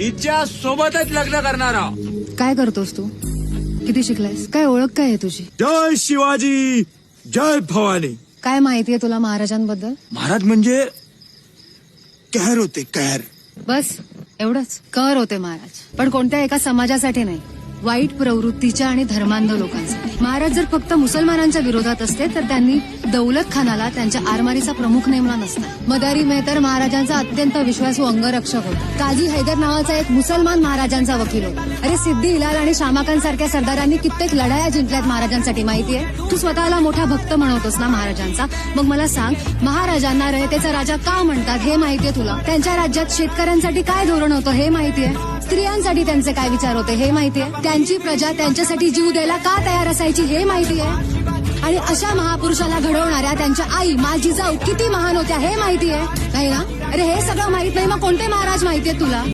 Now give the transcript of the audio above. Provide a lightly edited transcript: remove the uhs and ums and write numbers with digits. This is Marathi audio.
हिच्या सोबतच लग्न करणार आहोत. काय करतोस तू? किती शिकलायस? काय ओळख काय आहे तुझी? जय शिवाजी, जय भवानी. काय माहितीये तुला महाराजांबद्दल? महाराज म्हणजे कहर होते, कहर. बस एवढंच? कर होते महाराज, पण कोणत्या एका समाजासाठी नाही, वाईट प्रवृत्तीच्या आणि धर्मांध लोकांसाठी. महाराज जर फक्त मुसलमानांच्या विरोधात असते तर त्यांनी दौलत खानाला त्यांच्या आरमारीचा प्रमुख नेमला नसता. मदारी मेहतर महाराजांचा अत्यंत विश्वासू अंगरक्षक होता. काझी हैदर नावाचा एक मुसलमान महाराजांचा वकील होता. अरे सिद्दी हिलाल आणि शामाखान सारख्या सरदारांनी कित्येक लढाया जिंकल्यात महाराजांसाठी, माहितीये? तू स्वतःला मोठा भक्त म्हणवतोस ना महाराजांचा, मग मला सांग, महाराजांना रयतेचा राजा का म्हणतात हे माहितीये तुला? त्यांच्या राज्यात शेतकऱ्यांसाठी काय धोरण होतं हे माहितीये? स्त्रियांसाठी त्यांचे काय विचार होते हे माहितीये? त्यांची प्रजा त्यांच्यासाठी जीव द्यायला का तयार असायची हे माहितीये? आणि अशा महापुरुषाला घडवणाऱ्या त्यांच्या आई माँ जिजाऊ किती महान होत्या हे माहितीये? नाही ना? अरे हे सगळं माहित नाही, मग कोणते महाराज माहितीये तुला?